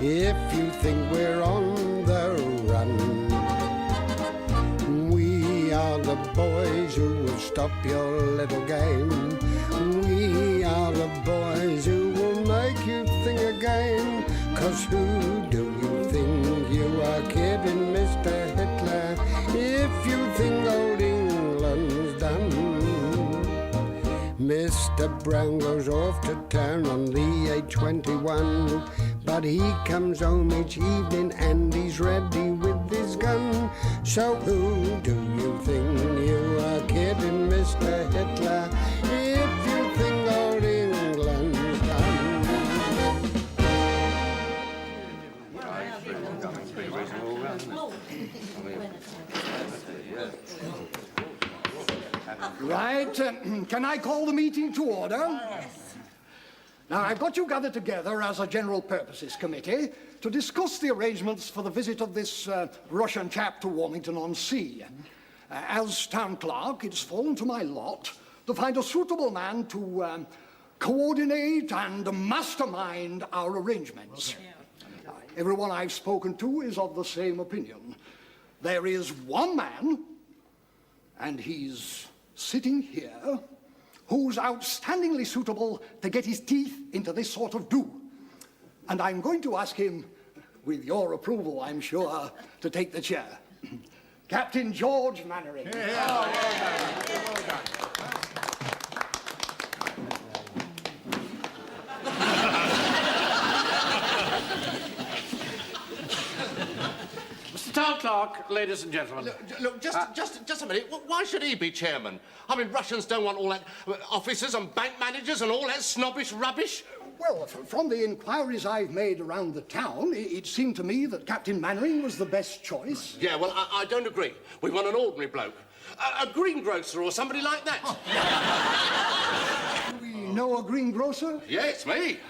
if you think we're on the run. We are the boys who will stop your little game. We are the boys who will make you think again. 'Cause who do you think you are kidding, Mr. Hitler, if you think old England's done? Mr. Brown goes off to town on the A21, but he comes home each evening and he's ready with his gun. So who do you think you are kidding, Mr. Hitler, if you think old England's done? Right, can I call the meeting to order? Yes. Now, I've got you gathered together as a General Purposes Committee to discuss the arrangements for the visit of this Russian chap to Warmington-on-Sea. As Town Clerk, it's fallen to my lot to find a suitable man to coordinate and mastermind our arrangements. Everyone I've spoken to is of the same opinion. There is one man, and he's sitting here, who's outstandingly suitable to get his teeth into this sort of do. And I'm going to ask him, with your approval, I'm sure, to take the chair. Captain George Mannering. Yeah. Oh, well done. Town Clerk, ladies and gentlemen. Look, just a minute. Why should he be chairman? I mean, Russians don't want all that officers and bank managers and all that snobbish rubbish. Well, from the inquiries I've made around the town, it seemed to me that Captain Mannering was the best choice. Yeah, well, I don't agree. We want an ordinary bloke. A greengrocer or somebody like that. Do we know a greengrocer? Yeah, it's me.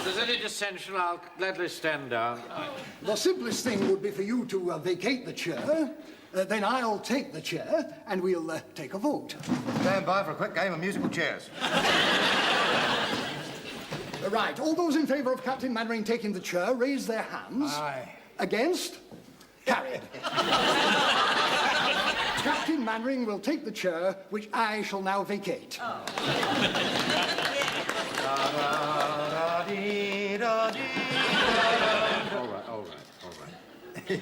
If there's any dissension, I'll gladly stand down. The simplest thing would be for you to vacate the chair. Then I'll take the chair, and we'll take a vote. Stand by for a quick game of musical chairs. Right, all those in favour of Captain Mannering taking the chair, raise their hands. Aye. Against? Carried. Captain Mannering will take the chair, which I shall now vacate. All right.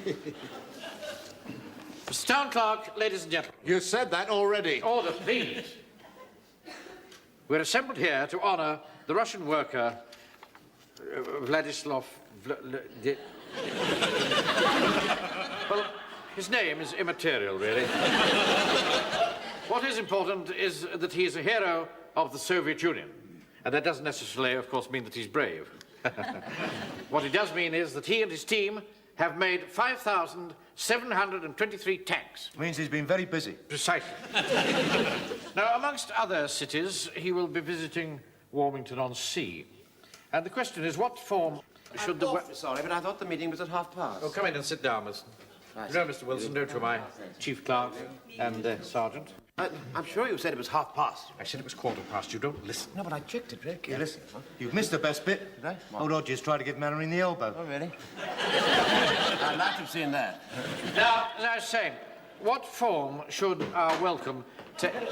Mr. Town Clerk, ladies and gentlemen. You said that already. Order, please. We're assembled here to honour the Russian worker, Vladislav... Well, his name is immaterial, really. What is important is that he is a hero of the Soviet Union. And that doesn't necessarily, of course, mean that he's brave. What it does mean is that he and his team have made 5,723 tanks. Means he's been very busy. Precisely. Now, amongst other cities, he will be visiting Warmington-on-Sea. And the question is, what form should the... Sorry, but I thought the meeting was at 5:30. Oh, come in and sit down, Miss. You know, Mr. Wilson, don't you, my chief clerk and sergeant? I'm sure you said it was 5:30. I said it was 15:15. You don't listen. No, but I checked it, Rick. Here, listen. You've missed the best bit. Did I? What? Old Odgers tried to give Mannering the elbow. Oh, really? I'd like to have seen that. Now, as I was saying, what form should our welcome take? Good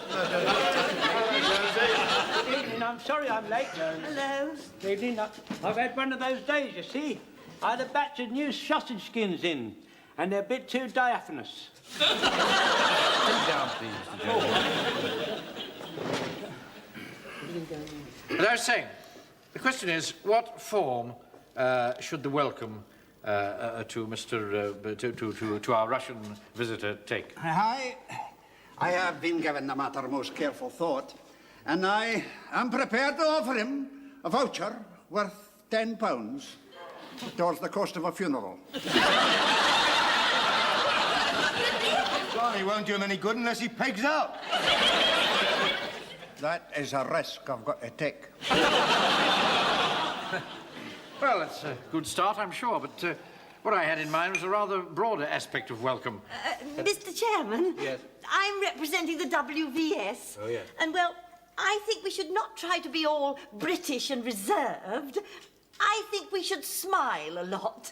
evening. I'm sorry I'm late, Jones. Hello. Good evening. I've had one of those days, you see. I had a batch of new sausage skins in, and they're a bit too diaphanous. Sit down, please, Mr. Jones. As I was saying, the question is, what form should the welcome to our Russian visitor take? I have been given the matter most careful thought, and I am prepared to offer him a voucher worth £10 towards the cost of a funeral. Well, he won't do him any good unless he pegs out. That is a risk I've got to take. Well, it's a good start, I'm sure, but what I had in mind was a rather broader aspect of welcome. Mr. Chairman? Yes? I'm representing the WVS. Oh, yes. And, well, I think we should not try to be all British and reserved. I think we should smile a lot.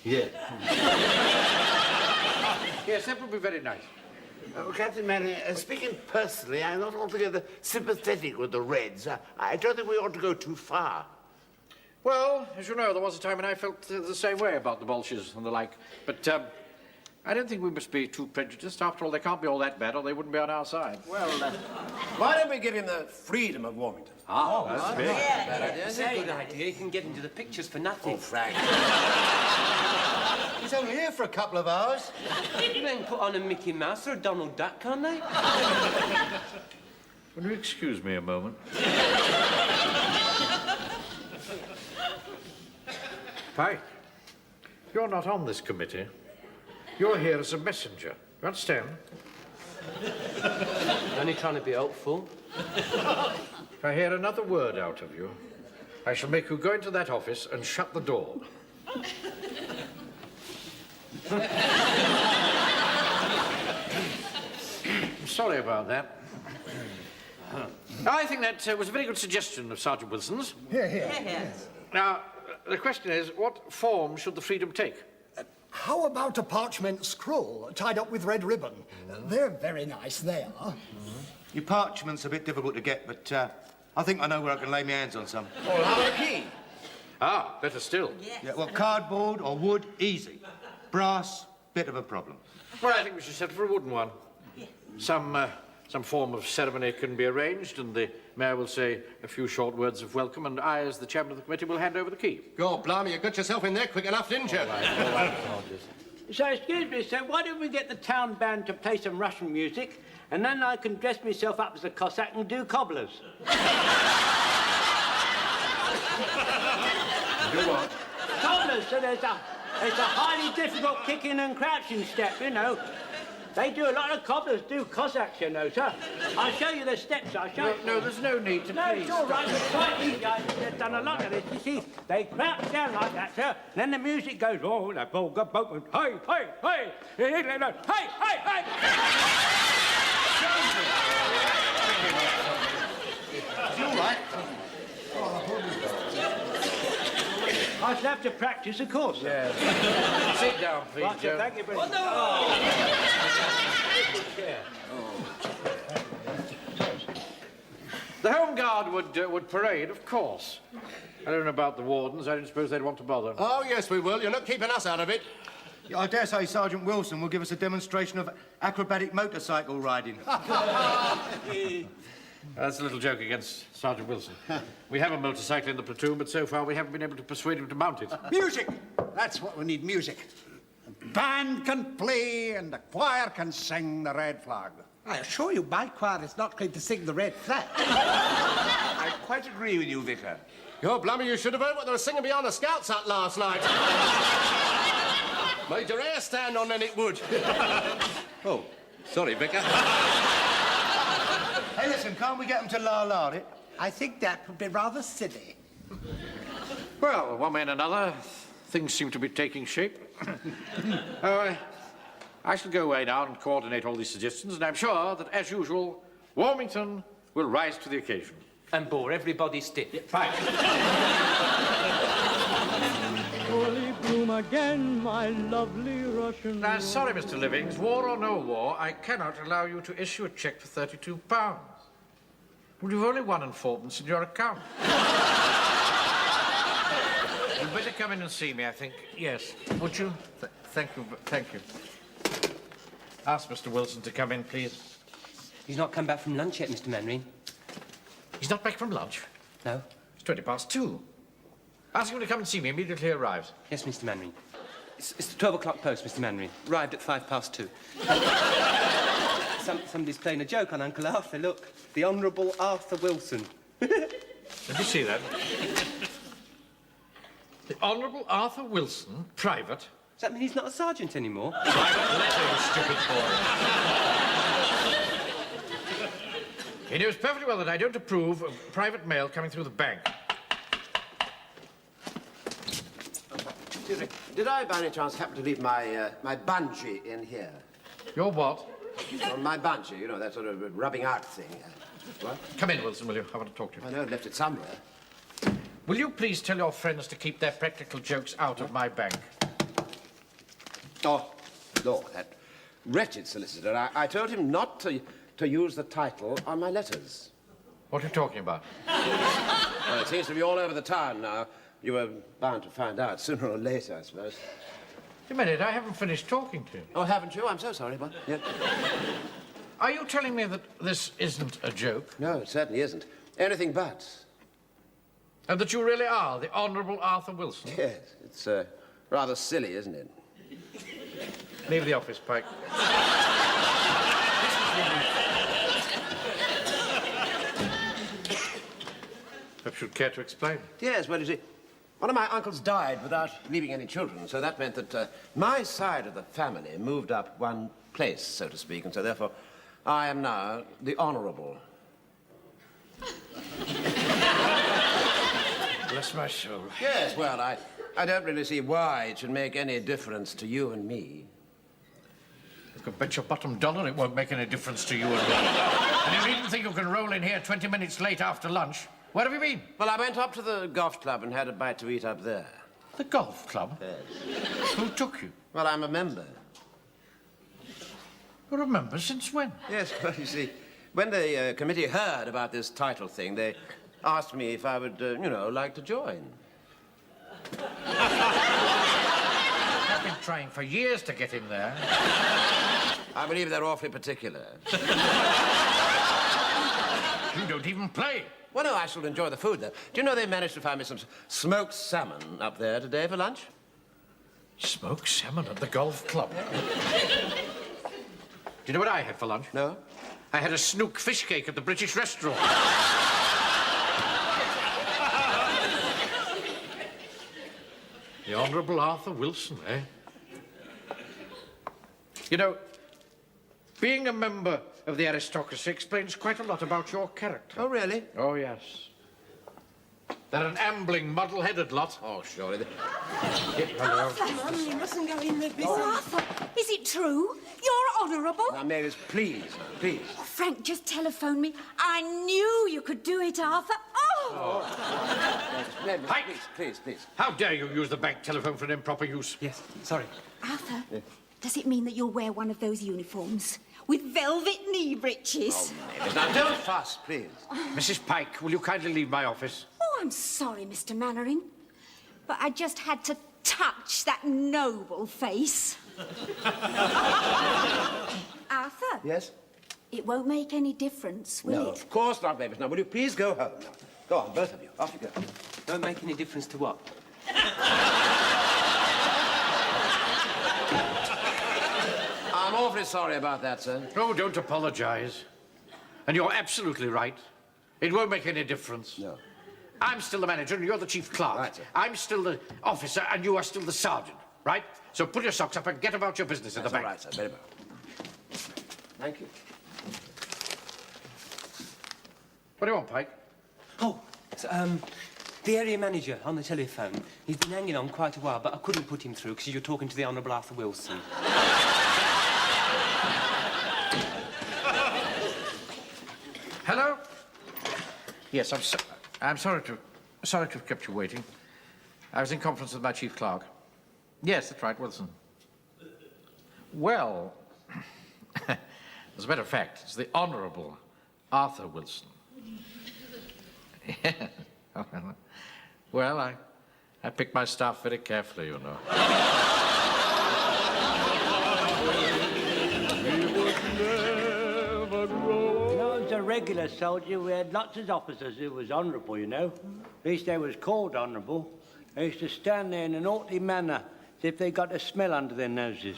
Yeah. Yes, that would be very nice. Captain Manning, speaking personally, I'm not altogether sympathetic with the Reds. I don't think we ought to go too far. Well, as you know, there was a time when I felt the same way about the Bolshes and the like. But I don't think we must be too prejudiced. After all, they can't be all that bad or they wouldn't be on our side. Well, why don't we give him the freedom of Warmington? That's big. That's a good idea. You can get into the pictures for nothing. Oh, Frank. He's only here for a couple of hours. They can put on a Mickey Mouse or a Donald Duck, can't they? Will you excuse me a moment? Pike, you're not on this committee. You're here as a messenger. You understand? Only trying to be helpful. If I hear another word out of you, I shall make you go into that office and shut the door. I'm sorry about that. I think that was a very good suggestion of Sergeant Wilson's. Yes. Now, the question is, what form should the freedom take? How about a parchment scroll tied up with red ribbon? They're very nice, they are. Your parchment's a bit difficult to get, but I think I know where I can lay my hands on some. Well, how about a key? Ah, better still. Yes. Yeah, well, cardboard or wood, easy. Brass, bit of a problem. Well, I think we should settle for a wooden one. Some form of ceremony can be arranged, and the mayor will say a few short words of welcome, and I, as the chairman of the committee, will hand over the key. God, blimey, you got yourself in there quick enough, didn't you? So, excuse me, sir, why don't we get the town band to play some Russian music, and then I can dress myself up as a Cossack and do cobblers? Do what? Cobblers, so there's a highly difficult kicking and crouching step, you know. They do a lot of cobblers, do Cossacks, you know, sir. I'll show you the steps, I'll show you. No, there's no need to No, please. it's all right, it's quite easy. They've done a lot of this, you see. They crouch down like that, sir. Then the music goes, oh, the polka, polka, hey, hey, hey, hey, hey, hey, Is he all right? I shall have to practice, of course, sir. Yes. Sit down, please, Right, sir, Joe. thank you very much. The Home Guard would parade, of course. I don't know about the wardens. I don't suppose they'd want to bother. Oh, yes, we will. You're not keeping us out of it. Yeah, I dare say Sergeant Wilson will give us a demonstration of acrobatic motorcycle riding. That's a little joke against Sergeant Wilson. We have a motorcycle in the platoon, but so far we haven't been able to persuade him to mount it. Music! That's what we need, music. The band can play and the choir can sing the red flag. I assure you, my choir is not going to sing the red flag. I quite agree with you, Vicar. God, blimey, you should have heard what they were singing behind the Scouts hut last night. Made your hair stand on, then it would. Oh, sorry, Vicar. Hey, listen, can't we get them to la-la it? I think that would be rather silly. Well, one way and another, things seem to be taking shape. I shall go away now and coordinate all these suggestions, and I'm sure that, as usual, Warmington will rise to the occasion. And bore everybody stiff. Fine. Early bloom again, my lovely Russian. Now, sorry, Mr. Livings, war or no war, I cannot allow you to issue a cheque for £32. Well, you've only 1 and 4pence in your account. You'd better come in and see me, I think. Yes. Would you? Thank you. Thank you. Ask Mr. Wilson to come in, please. He's not come back from lunch yet, Mr. Manring. He's not back from lunch? No? It's 2:20. Ask him to come and see me immediately he arrives. Yes, Mr. Manring. It's the 12 o'clock post, Mr. Manring. Arrived at 2:05. Somebody's playing a joke on Uncle Arthur. Look, the Honourable Arthur Wilson. Let me see that. The Honourable Arthur Wilson, private. Does that mean he's not a sergeant anymore? Private letter, you stupid boy. He knows perfectly well that I don't approve of private mail coming through the bank. Excuse me. Did I, by any chance, happen to leave my bungee in here? Your what? Well, my bungee, you know, that sort of rubbing out thing. What? Come in, Wilson, will you? I want to talk to you. I know I left it somewhere. Will you please tell your friends to keep their practical jokes out of my bank? Oh, Lord, that wretched solicitor. I told him not to use the title on my letters. What are you talking about? Well, it seems to be all over the town now. You were bound to find out sooner or later, I suppose. Wait a minute, I haven't finished talking to you. Oh, haven't you? I'm so sorry, but... Yeah. Are you telling me that this isn't a joke? No, it certainly isn't. Anything but. And that you really are the Honourable Arthur Wilson? Yes, it's rather silly, isn't it? Leave the office, Pike. Perhaps you'd care to explain. Yes, well, you see, one of my uncles died without leaving any children, so that meant that my side of the family moved up one place, so to speak, and so therefore I am now the Honourable. Bless my soul. Yes, well, I don't really see why it should make any difference to you and me. You can bet your bottom dollar it won't make any difference to you and me. And you needn't think you can roll in here 20 minutes late after lunch. Where have you been? Well, I went up to the golf club and had a bite to eat up there. The golf club? Yes. Who took you? Well, I'm a member. You're a member since when? Yes, well, you see, when the committee heard about this title thing, they asked me if I would, you know, like to join. I've been trying for years to get in there. I believe they're awfully particular. You don't even play. Well, no, I shall enjoy the food, though. Do you know they managed to find me some smoked salmon up there today for lunch? Smoked salmon at the golf club? Do you know what I had for lunch? No. I had a snook fish cake at the British restaurant. The Honourable Arthur Wilson, eh? You know, being a member of the aristocracy explains quite a lot about your character. Oh, really? Oh, yes. They're an ambling, muddle-headed lot. Oh, surely. Hello. Mum, you mustn't go in there, busy. Oh, Arthur, is it true? You're honourable? Now, Mavis, please, please. Oh, Frank just telephoned me. I knew you could do it, Arthur. Oh! Mavis, Pike! Please. How dare you use the bank telephone for an improper use? Yes, sorry. Arthur, does it mean that you'll wear one of those uniforms with velvet knee breeches? Oh, Mavis, now don't fuss, please. Mrs. Pike, will you kindly leave my office? Oh, I'm sorry, Mr. Mannering, but I just had to touch that noble face. Arthur? Yes? It won't make any difference, will No, it? of course not, Mavis. Now, will you please go home now? Go on, both of you. Off you go. Don't make any difference to what? I'm awfully sorry about that, sir. Oh, don't apologise. And you're absolutely right. It won't make any difference. No. I'm still the manager and you're the chief clerk. Right, sir. I'm still the officer and you are still the sergeant, right? So put your socks up and get about your business in the That's bank. all right, sir. Very well. Thank you. What do you want, Pike? Oh, it's, the area manager on the telephone. He's been hanging on quite a while, but I couldn't put him through because you're talking to the Honourable Arthur Wilson. Hello? Yes, I'm sorry to have kept you waiting. I was in conference with my chief clerk. Yes, that's right, Wilson. Well, as a matter of fact, it's the Honourable Arthur Wilson. Yeah. Well, I pick my staff very carefully, you know. I was a regular soldier. We had lots of officers who was honourable, you know. At least they was called honourable. They used to stand there in an haughty manner, as if they got a smell under their noses.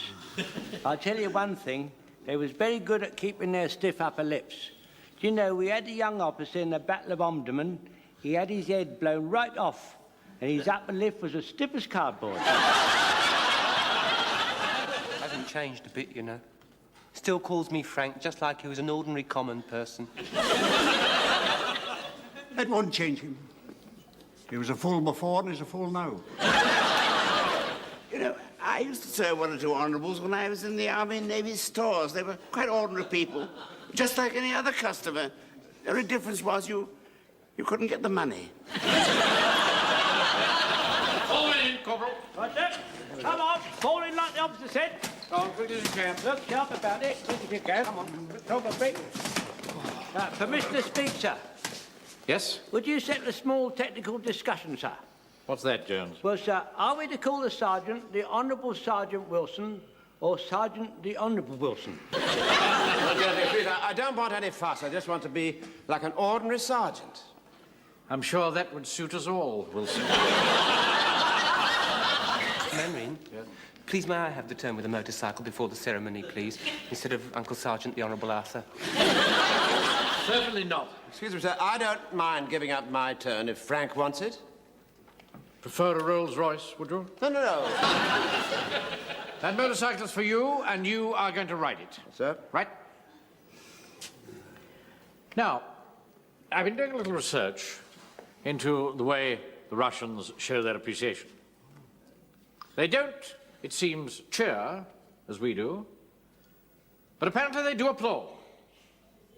I'll tell you one thing, they was very good at keeping their stiff upper lips. Do you know, we had a young officer in the Battle of Omdurman. He had his head blown right off, and his upper lip was as stiff as cardboard. Hasn't changed a bit, you know. Still calls me Frank, just like he was an ordinary common person. It won't change him. He was a fool before and he's a fool now. You know, I used to serve one or two honourables when I was in the Army and Navy stores. They were quite ordinary people, just like any other customer. The only difference was you couldn't get the money. Fall in, Corporal. Right there. Come on, fall in like the officer said. Go on, quick as you can. Look sharp about it, quick as you can. Come on, talk a bit. Permission to speak, sir. Yes? Would you settle a small technical discussion, sir? What's that, Jones? Well, sir, are we to call the Sergeant the Honourable Sergeant Wilson or Sergeant the Honourable Wilson? I don't want any fuss. I just want to be like an ordinary sergeant. I'm sure that would suit us all, Wilson. Mandarin? Yes? Please, may I have the turn with the motorcycle before the ceremony, please, instead of Uncle Sergeant the Honourable Arthur? Certainly not. Excuse me, sir. I don't mind giving up my turn if Frank wants it. Prefer a Rolls-Royce, would you? No, no, no. That motorcycle's for you, and you are going to ride it. Sir? Right? Now, I've been doing a little research into the way the Russians show their appreciation. They don't, it seems, cheer, as we do, but apparently they do applaud.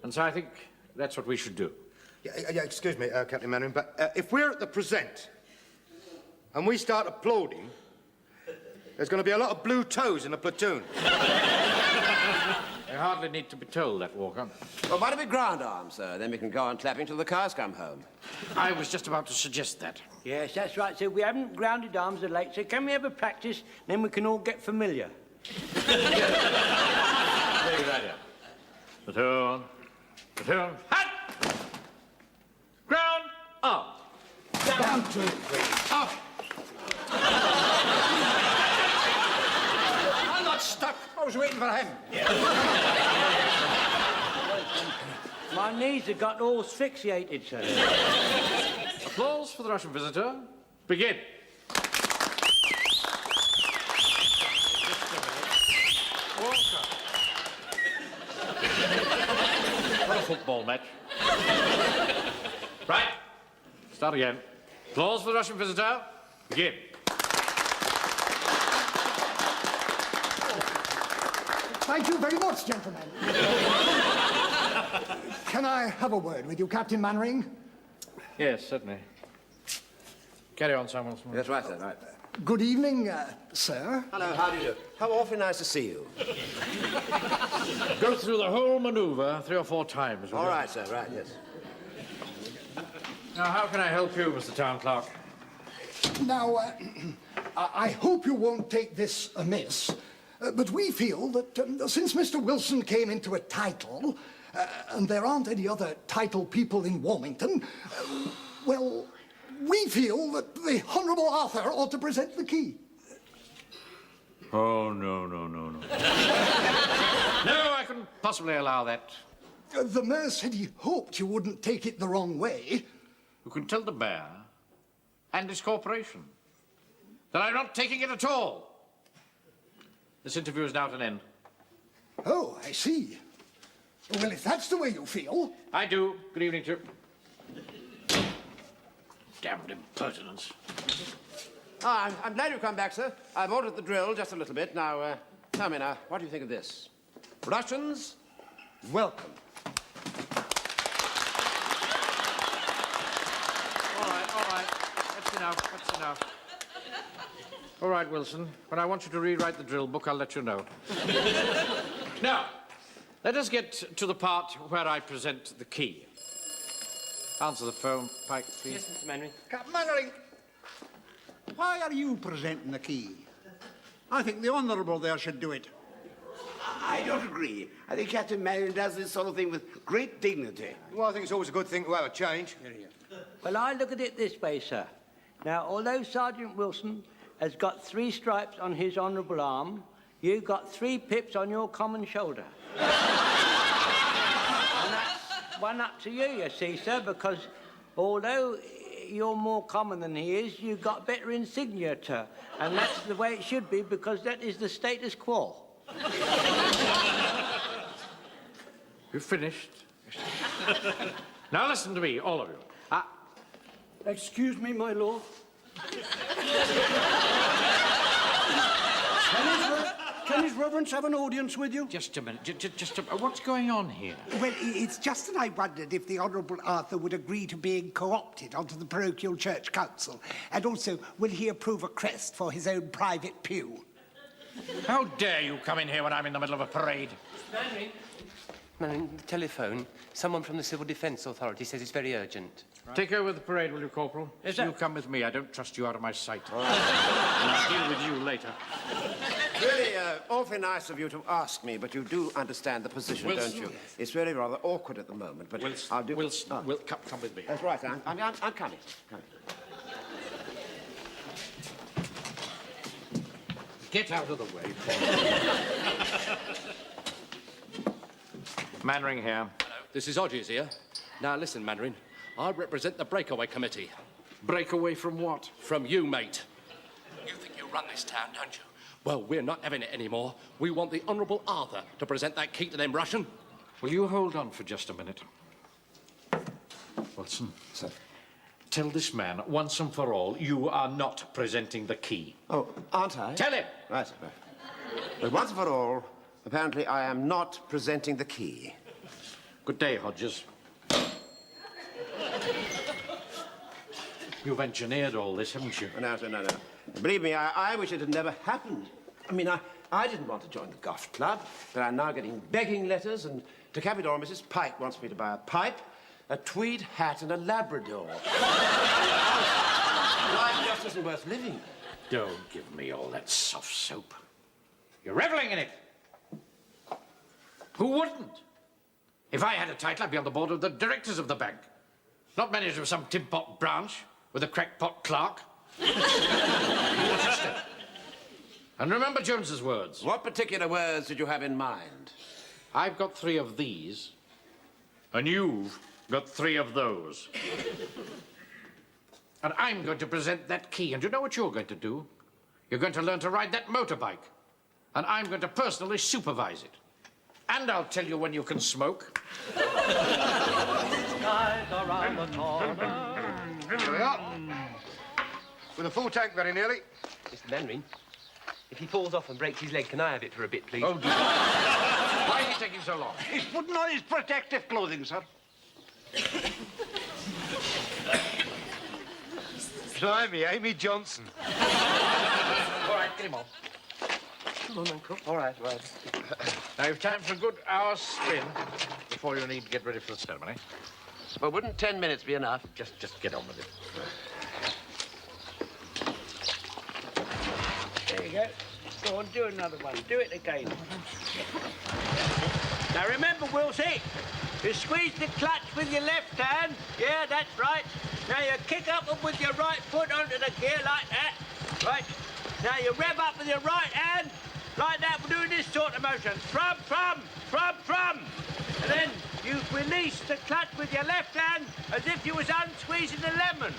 And so I think that's what we should do. Yeah, excuse me, Captain Mannering, but if we're at the present and we start applauding, there's going to be a lot of blue toes in the platoon. I hardly need to be told that, Walker. Well, why don't we ground arms, sir? Then we can go on clapping till the cars come home. I was just about to suggest that. Yes, that's right, sir. We haven't grounded arms of late, so can we have a practice, then we can all get familiar? Very good idea. Platoon. Platoon. Hat! Ground up. Down to it. Up. I'm not stuck. I was waiting for him. My knees have got all asphyxiated, sir. Applause for the Russian visitor. Begin. Walker. What a football match. Right. Start again. Applause for the Russian visitor. Begin. Thank you very much, gentlemen. Can I have a word with you, Captain Mannering? Yes, certainly. Carry on, Samuel. That's right, sir, right. Good evening, sir. Hello, how do you do? How awfully nice to see you. Go through the whole manoeuvre 3 or 4 times. All right, sir, right, yes. Now, how can I help you, Mr. Town Clerk? Now, I hope you won't take this amiss, but we feel that since Mr. Wilson came into a title, and there aren't any other title people in Warmington, well, we feel that the Honourable Arthur ought to present the key. Oh, no. No, I couldn't possibly allow that. The mayor said he hoped you wouldn't take it the wrong way. You can tell the mayor and his corporation that I'm not taking it at all. This interview is now at an end. Oh, I see. Well, if that's the way you feel... I do. Good evening, sir. Damned impertinence. Oh, I'm glad you've come back, sir. I've altered the drill just a little bit. Now, tell me now, what do you think of this? Russians, welcome. All right. That's enough. All right, Wilson. When I want you to rewrite the drill book, I'll let you know. Now, let us get to the part where I present the key. Answer the phone, Pike, please. Yes, Mr. Mannering. Captain Mannering, why are you presenting the key? I think the Honourable there should do it. I don't agree. I think Captain Mannering does this sort of thing with great dignity. Well, I think it's always a good thing to have a change. Well, I look at it this way, sir. Now, although Sergeant Wilson has got 3 stripes on his honourable arm, you've got 3 pips on your common shoulder. And that's one up to you see, sir, because although you're more common than he is, you've got better insignia, sir. And that's the way it should be, because that is the status quo. You finished? Now listen to me, all of you. Excuse me, my lord. Can His Reverence have an audience with you? Just a minute. What's going on here? Well, it's just that I wondered if the Honourable Arthur would agree to being co-opted onto the parochial church council. And also, will he approve a crest for his own private pew? How dare you come in here when I'm in the middle of a parade? Man, the telephone. Someone from the Civil Defence Authority says it's very urgent. Take over the parade, will you, Corporal? Yes, You sir. come with me. I don't trust you out of my sight. And I'll deal with you later. Really, awfully nice of you to ask me, but you do understand the position, Wilson. don't you? It's really rather awkward at the moment, but Wilson, I'll do... Wilson, come with me. That's right, I'm coming. Get out of the way. Mannering here. This is Odgies here. Now, listen, Mandarin. I represent the Breakaway Committee. Breakaway from what? From you, mate. You think you run this town, don't you? Well, we're not having it anymore. We want the Honourable Arthur to present that key to them Russian. Will you hold on for just a minute? Wilson. Sir. Tell this man, once and for all, you are not presenting the key. Oh, aren't I? Tell him! Right. But once and for all, apparently I am not presenting the key. Good day, Hodges. You've engineered all this, haven't you? No. Believe me, I wish it had never happened. I mean, I didn't want to join the golf club, but I'm now getting begging letters, and to cap it all, Mrs. Pike wants me to buy a pipe, a tweed hat, and a Labrador. Life just isn't worth living. Don't give me all that soft soap. You're reveling in it. Who wouldn't? If I had a title, I'd be on the board of the directors of the bank. Not manager of some tin pot branch with a crackpot clerk. And remember Jones's words. What particular words did you have in mind? I've got 3 of these, and you've got 3 of those. And I'm going to present that key, and you know what you're going to do? You're going to learn to ride that motorbike, and I'm going to personally supervise it. And I'll tell you when you can smoke. Here we are. With a full tank very nearly. Mr. Mandarin, if he falls off and breaks his leg, can I have it for a bit, please? Oh, dear. Why is he taking so long? He's putting on his protective clothing, sir. Blimey, Amy Johnson. All right, get him on. Come on, Uncle. All right. Now, you've time for a good hour's spin before you need to get ready for the ceremony. Well, wouldn't 10 minutes be enough? Just get on with it. There you go. Go on, do another one. Do it again. Now remember, Wilsie, you squeeze the clutch with your left hand. Yeah, that's right. Now you kick up with your right foot onto the gear like that. Right. Now you rev up with your right hand. Like that, we're doing this sort of motion. From. And then you release the clutch with your left hand as if you was unsqueezing a lemon.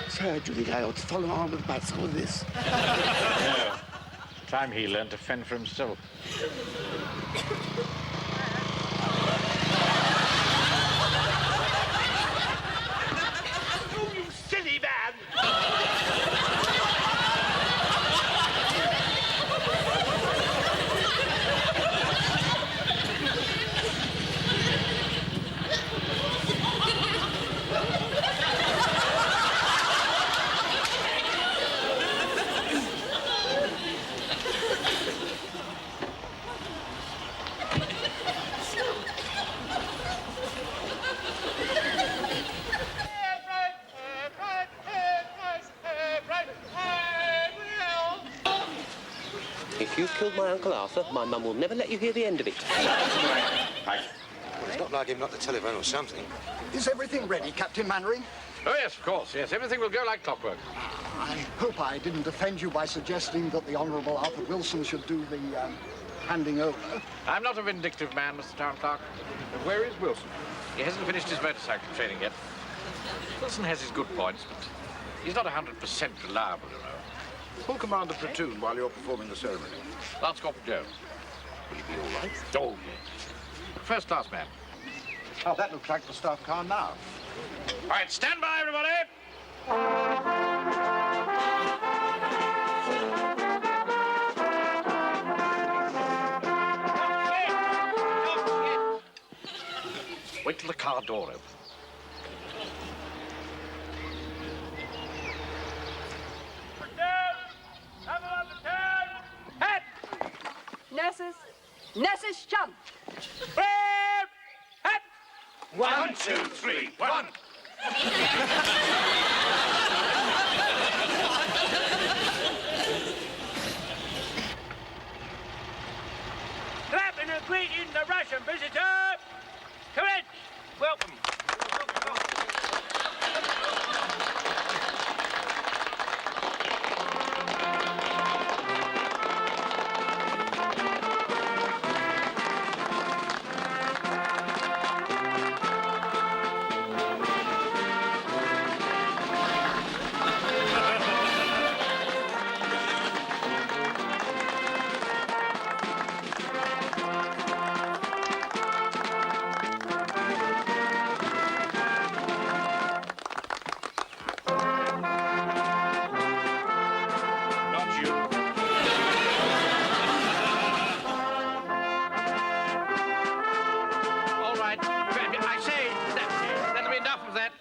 Sir, do you think I ought to follow on with my school of this? No. Time he learned to fend for himself. Oh, you silly man! If you've killed my Uncle Arthur, my mum will never let you hear the end of it. Well, it's not like him not to telephone or something. Is everything ready, Captain Mannering? Oh, yes, of course, yes. Everything will go like clockwork. I hope I didn't offend you by suggesting that the Honourable Arthur Wilson should do the handing over. I'm not a vindictive man, Mr. Town Clerk. But where is Wilson? He hasn't finished his motorcycle training yet. Wilson has his good points, but he's not 100% reliable, you know. Who'll command the platoon while you're performing the ceremony? Lance Corporal Jones. Will he be all right? Oh, yes. First-class man. Oh, that looks like the staff car now. All right, stand by, everybody. Wait till the car door opens. Nurses, jump. One, two, three, one. Clapping and greeting the Russian visitor. Commence. Welcome.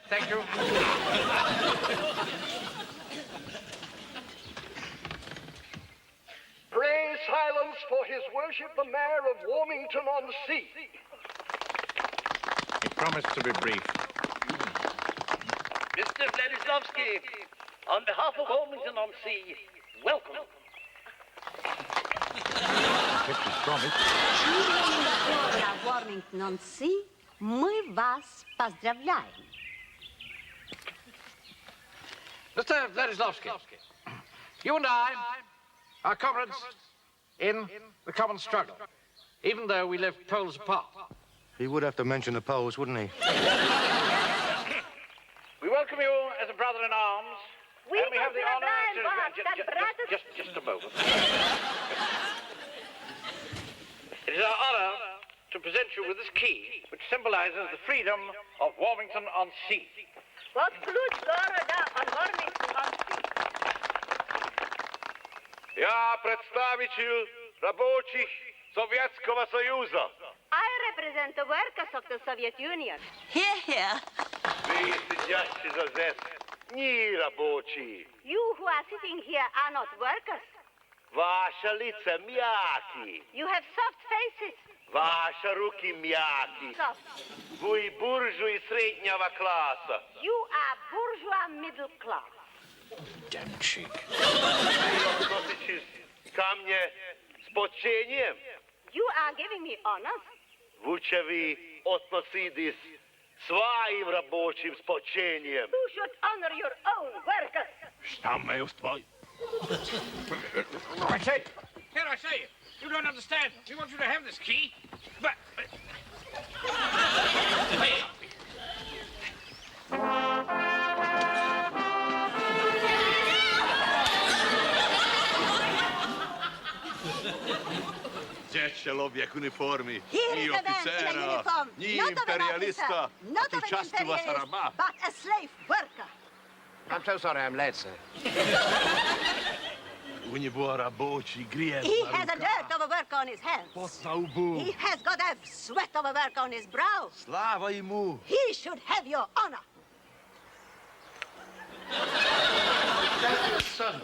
Thank you. Pray silence for His Worship the Mayor of Warmington-on-Sea. He promised to be brief. Mr. Vladislavsky, on behalf of Warmington-on-Sea, welcome. Warmington-on-Sea, мы вас поздравляем. Mr. Vladislavsky, you and I are comrades in the common struggle, even though we live poles apart. He would have to mention the Poles, wouldn't he? We welcome you as a brother in arms. We and we have the honor to... Just a moment. It is our honor to present you with this key, which symbolizes the freedom of Warmington-on-Sea. Под ключ города от Warmington-on-Sea. Я представитель рабочих Советского Союза. I represent the workers of the Soviet Union. Here, here. Вы сидящие за здесь не рабочие. You who are sitting here are not workers. Ваши лица мягкие. You have soft faces. Ваши руки мягкие. Soft. Вы буржуи среднего класса. You are bourgeois middle class. Damn cheek. Вы относитесь ко мне с почтением. You are giving me honors. Лучше вы относитесь своим рабочим с почтением. You should honor your own workers. Штаммы устой. I say, here I say, you don't understand. We want you to have this key, but... Gdzie człowiek w uniformie? Here Ni is a man in a oficera, uniform, ni not of an imperialista, officer, not a of tu an часто вас imperialist, раба. but a slave worker. I'm so sorry I'm late, sir. У него рабочий грязь He на has a руках, dirt of a work on his hands. по лбу. He has got a sweat of a work on his brow. Слава ему! He should have your honor. Son,